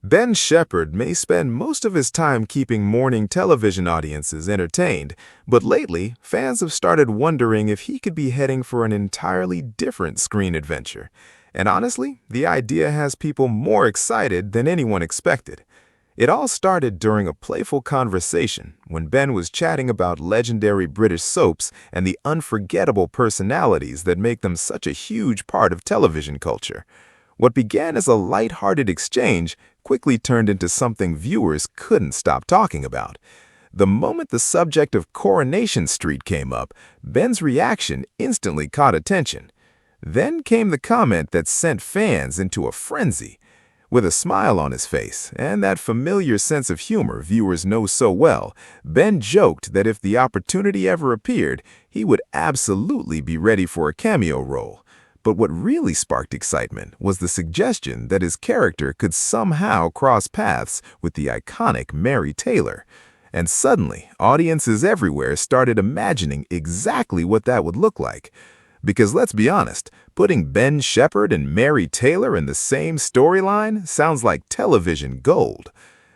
Ben Shephard may spend most of his time keeping morning television audiences entertained, but lately, fans have started wondering if he could be heading for an entirely different screen adventure. And honestly, the idea has people more excited than anyone expected. It all started during a playful conversation when Ben was chatting about legendary British soaps and the unforgettable personalities that make them such a huge part of television culture. What began as a light-hearted exchange quickly turned into something viewers couldn't stop talking about. The moment the subject of Coronation Street came up, Ben's reaction instantly caught attention. Then came the comment that sent fans into a frenzy. With a smile on his face and that familiar sense of humor viewers know so well, Ben joked that if the opportunity ever appeared, he would absolutely be ready for a cameo role. But what really sparked excitement was the suggestion that his character could somehow cross paths with the iconic Mary Taylor. And suddenly, audiences everywhere started imagining exactly what that would look like. Because let's be honest, putting Ben Shephard and Mary Taylor in the same storyline sounds like television gold.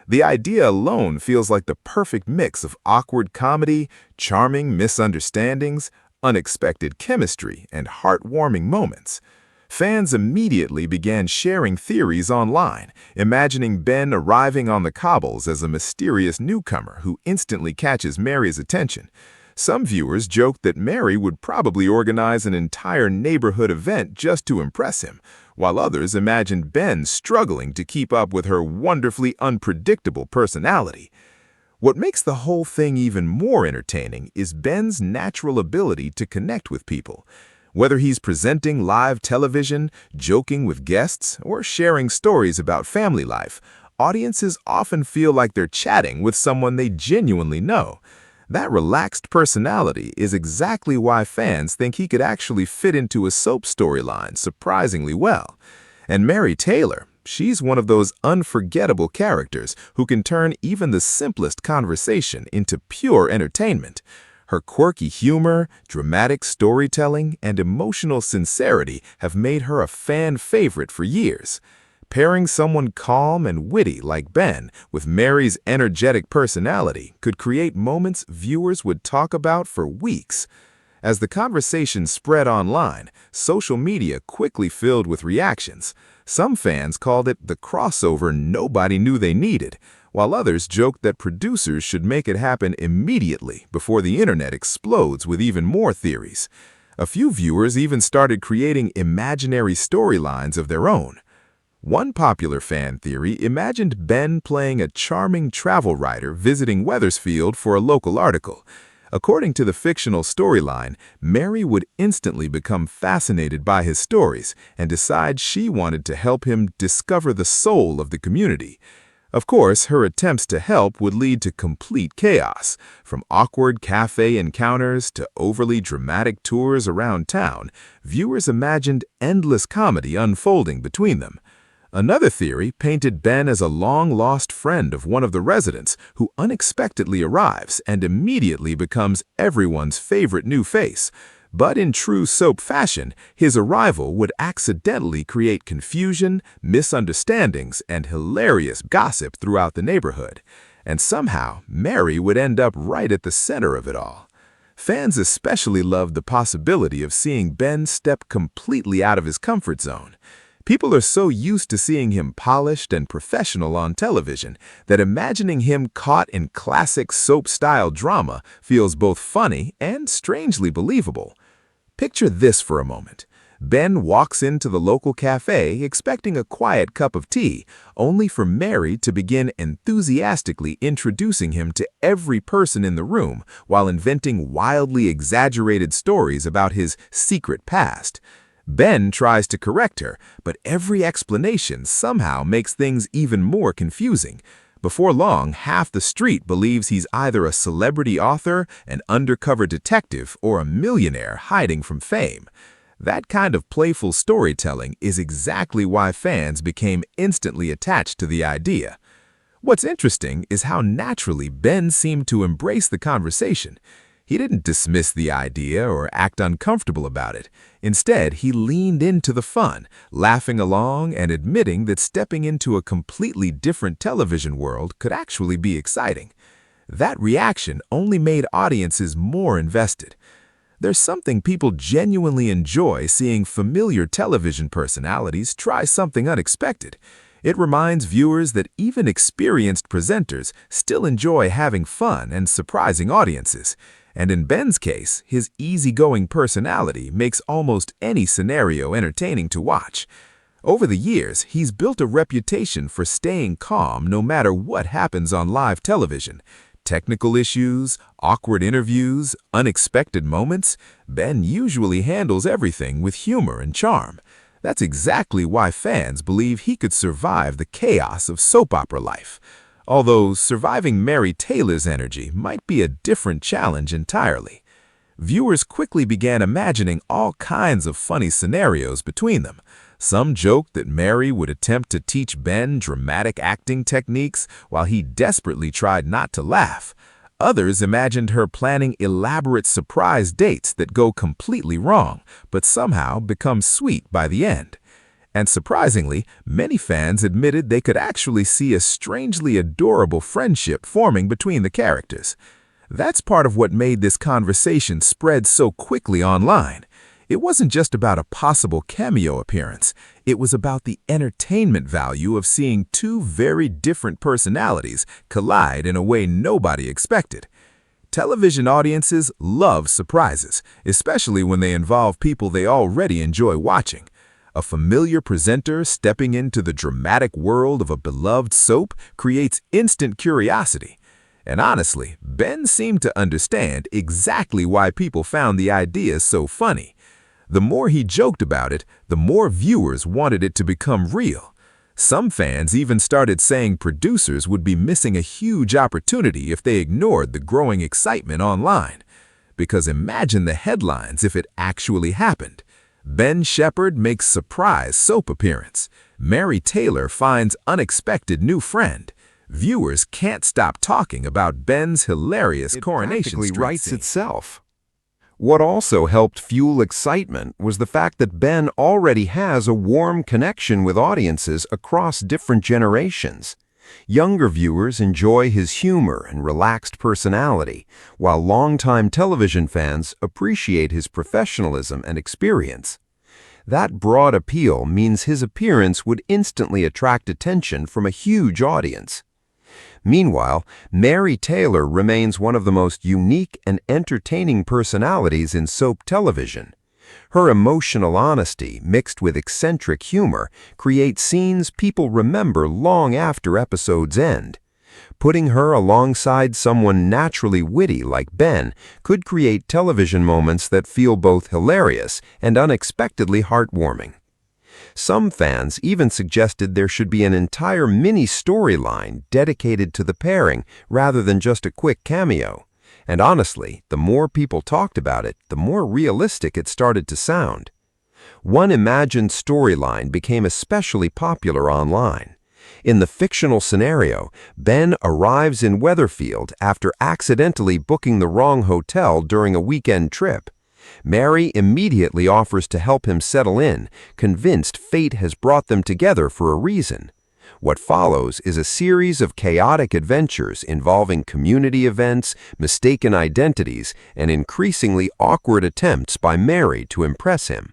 The idea alone feels like the perfect mix of awkward comedy, charming misunderstandings, unexpected chemistry, and heartwarming moments. Fans immediately began sharing theories online, imagining Ben arriving on the cobbles as a mysterious newcomer who instantly catches Mary's attention. Some viewers joked that Mary would probably organize an entire neighborhood event just to impress him, while others imagined Ben struggling to keep up with her wonderfully unpredictable personality. What makes the whole thing even more entertaining is Ben's natural ability to connect with people. Whether he's presenting live television, joking with guests, or sharing stories about family life, audiences often feel like they're chatting with someone they genuinely know. That relaxed personality is exactly why fans think he could actually fit into a soap storyline surprisingly well. And Mary Taylor, she's one of those unforgettable characters who can turn even the simplest conversation into pure entertainment. Her quirky humor, dramatic storytelling, and emotional sincerity have made her a fan favorite for years. Pairing someone calm and witty like Ben with Mary's energetic personality could create moments viewers would talk about for weeks. As the conversation spread online, social media quickly filled with reactions. Some fans called it the crossover nobody knew they needed, while others joked that producers should make it happen immediately before the internet explodes with even more theories. A few viewers even started creating imaginary storylines of their own. One popular fan theory imagined Ben playing a charming travel writer visiting Wethersfield for a local article. According to the fictional storyline, Mary would instantly become fascinated by his stories and decide she wanted to help him discover the soul of the community. Of course, her attempts to help would lead to complete chaos. From awkward cafe encounters to overly dramatic tours around town, viewers imagined endless comedy unfolding between them. Another theory painted Ben as a long-lost friend of one of the residents who unexpectedly arrives and immediately becomes everyone's favorite new face. But in true soap fashion, his arrival would accidentally create confusion, misunderstandings, and hilarious gossip throughout the neighborhood. And somehow, Mary would end up right at the center of it all. Fans especially loved the possibility of seeing Ben step completely out of his comfort zone. People are so used to seeing him polished and professional on television that imagining him caught in classic soap-style drama feels both funny and strangely believable. Picture this for a moment. Ben walks into the local cafe expecting a quiet cup of tea, only for Mary to begin enthusiastically introducing him to every person in the room while inventing wildly exaggerated stories about his secret past. Ben tries to correct her, but every explanation somehow makes things even more confusing. Before long, half the street believes he's either a celebrity author, an undercover detective, or a millionaire hiding from fame. That kind of playful storytelling is exactly why fans became instantly attached to the idea. What's interesting is how naturally Ben seemed to embrace the conversation. He didn't dismiss the idea or act uncomfortable about it. Instead, he leaned into the fun, laughing along and admitting that stepping into a completely different television world could actually be exciting. That reaction only made audiences more invested. There's something people genuinely enjoy seeing familiar television personalities try something unexpected. It reminds viewers that even experienced presenters still enjoy having fun and surprising audiences. And in Ben's case, his easygoing personality makes almost any scenario entertaining to watch. Over the years, he's built a reputation for staying calm no matter what happens on live television. Technical issues, awkward interviews, unexpected moments, Ben usually handles everything with humor and charm. That's exactly why fans believe he could survive the chaos of soap opera life. Although surviving Mary Taylor's energy might be a different challenge entirely. Viewers quickly began imagining all kinds of funny scenarios between them. Some joked that Mary would attempt to teach Ben dramatic acting techniques while he desperately tried not to laugh. Others imagined her planning elaborate surprise dates that go completely wrong, but somehow become sweet by the end. And surprisingly, many fans admitted they could actually see a strangely adorable friendship forming between the characters. That's part of what made this conversation spread so quickly online. It wasn't just about a possible cameo appearance. It was about the entertainment value of seeing two very different personalities collide in a way nobody expected. Television audiences love surprises, especially when they involve people they already enjoy watching. A familiar presenter stepping into the dramatic world of a beloved soap creates instant curiosity. And honestly, Ben seemed to understand exactly why people found the idea so funny. The more he joked about it, the more viewers wanted it to become real. Some fans even started saying producers would be missing a huge opportunity if they ignored the growing excitement online. Because imagine the headlines if it actually happened. Ben Shephard makes surprise soap appearance. Mary Taylor finds unexpected new friend. Viewers can't stop talking about Ben's hilarious Coronation Street writes scene. itself. What also helped fuel excitement was the fact that Ben already has a warm connection with audiences across different generations. Younger viewers enjoy his humor and relaxed personality, while longtime television fans appreciate his professionalism and experience. That broad appeal means his appearance would instantly attract attention from a huge audience. Meanwhile, Mary Taylor remains one of the most unique and entertaining personalities in soap television. Her emotional honesty, mixed with eccentric humor, creates scenes people remember long after episodes end. Putting her alongside someone naturally witty like Ben could create television moments that feel both hilarious and unexpectedly heartwarming. Some fans even suggested there should be an entire mini storyline dedicated to the pairing rather than just a quick cameo. And honestly, the more people talked about it, the more realistic it started to sound. One imagined storyline became especially popular online. In the fictional scenario, Ben arrives in Weatherfield after accidentally booking the wrong hotel during a weekend trip. Mary immediately offers to help him settle in, convinced fate has brought them together for a reason. What follows is a series of chaotic adventures involving community events, mistaken identities, and increasingly awkward attempts by Mary to impress him.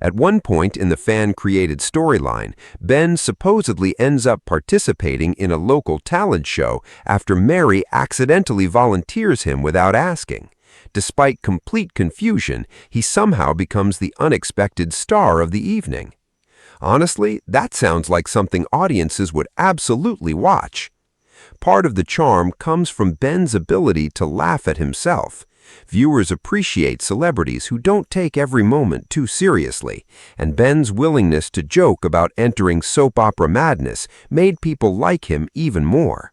At one point in the fan-created storyline, Ben supposedly ends up participating in a local talent show after Mary accidentally volunteers him without asking. Despite complete confusion, he somehow becomes the unexpected star of the evening. Honestly, that sounds like something audiences would absolutely watch. Part of the charm comes from Ben's ability to laugh at himself. Viewers appreciate celebrities who don't take every moment too seriously, and Ben's willingness to joke about entering soap opera madness made people like him even more.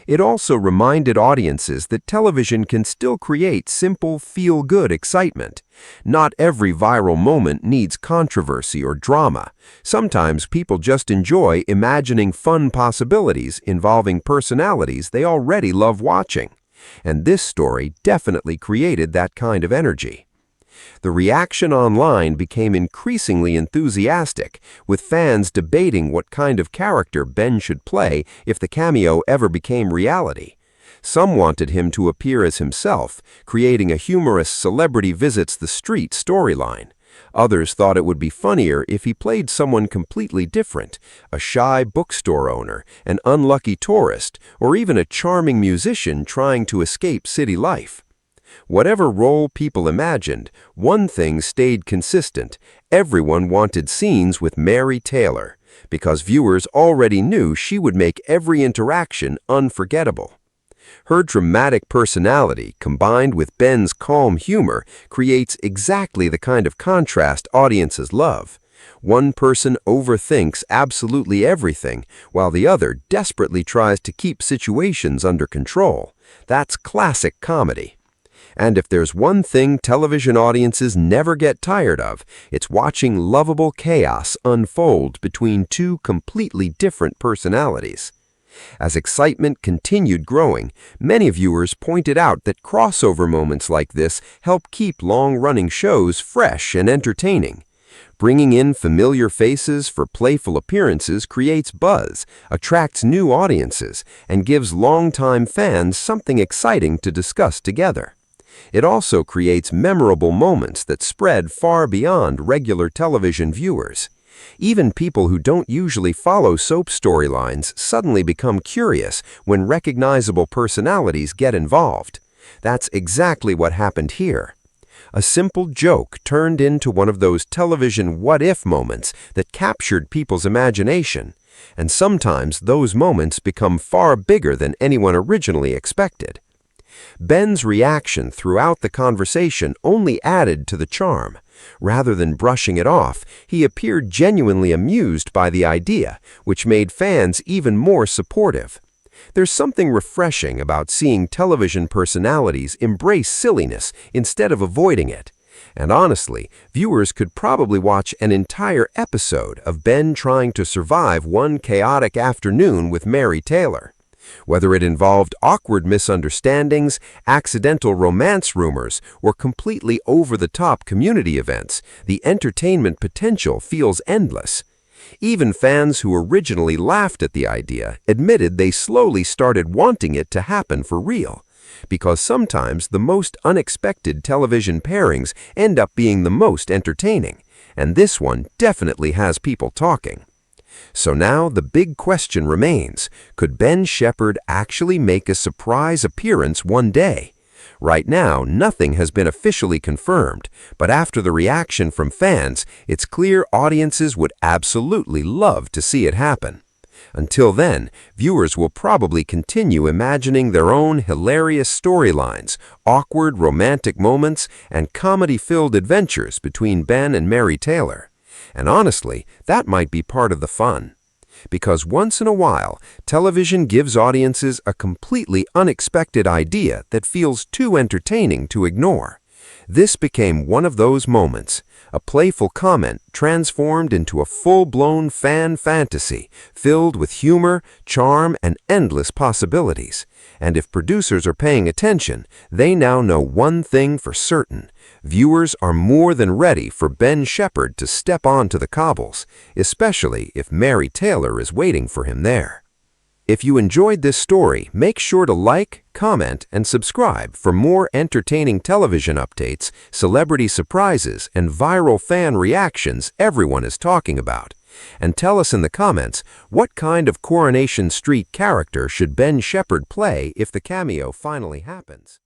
It also reminded audiences that television can still create simple, feel-good excitement. Not every viral moment needs controversy or drama. Sometimes people just enjoy imagining fun possibilities involving personalities they already love watching. And this story definitely created that kind of energy. The reaction online became increasingly enthusiastic, with fans debating what kind of character Ben should play if the cameo ever became reality. Some wanted him to appear as himself, creating a humorous celebrity visits the street storyline. Others thought it would be funnier if he played someone completely different, a shy bookstore owner, an unlucky tourist, or even a charming musician trying to escape city life. Whatever role people imagined, one thing stayed consistent. Everyone wanted scenes with Mary Taylor, because viewers already knew she would make every interaction unforgettable. Her dramatic personality, combined with Ben's calm humor, creates exactly the kind of contrast audiences love. One person overthinks absolutely everything, while the other desperately tries to keep situations under control. That's classic comedy. And if there's one thing television audiences never get tired of, it's watching lovable chaos unfold between two completely different personalities. As excitement continued growing, many viewers pointed out that crossover moments like this help keep long-running shows fresh and entertaining. Bringing in familiar faces for playful appearances creates buzz, attracts new audiences, and gives longtime fans something exciting to discuss together. It also creates memorable moments that spread far beyond regular television viewers. Even people who don't usually follow soap storylines suddenly become curious when recognizable personalities get involved. That's exactly what happened here. A simple joke turned into one of those television what-if moments that captured people's imagination. And sometimes those moments become far bigger than anyone originally expected. Ben's reaction throughout the conversation only added to the charm. Rather than brushing it off, he appeared genuinely amused by the idea, which made fans even more supportive. There's something refreshing about seeing television personalities embrace silliness instead of avoiding it. And honestly, viewers could probably watch an entire episode of Ben trying to survive one chaotic afternoon with Mary Taylor. Whether it involved awkward misunderstandings, accidental romance rumors, or completely over-the-top community events, the entertainment potential feels endless. Even fans who originally laughed at the idea admitted they slowly started wanting it to happen for real, because sometimes the most unexpected television pairings end up being the most entertaining, and this one definitely has people talking. So now the big question remains, could Ben Shephard actually make a surprise appearance one day? Right now, nothing has been officially confirmed, but after the reaction from fans, it's clear audiences would absolutely love to see it happen. Until then, viewers will probably continue imagining their own hilarious storylines, awkward romantic moments, and comedy-filled adventures between Ben and Mary Taylor. And honestly, that might be part of the fun. Because once in a while, television gives audiences a completely unexpected idea that feels too entertaining to ignore. This became one of those moments, a playful comment transformed into a full-blown fan fantasy filled with humor, charm, and endless possibilities. And if producers are paying attention, they now know one thing for certain. Viewers are more than ready for Ben Shephard to step onto the cobbles, especially if Mary Taylor is waiting for him there. If you enjoyed this story, make sure to like, comment, and subscribe for more entertaining television updates, celebrity surprises, and viral fan reactions everyone is talking about. And tell us in the comments, what kind of Coronation Street character should Ben Shephard play if the cameo finally happens?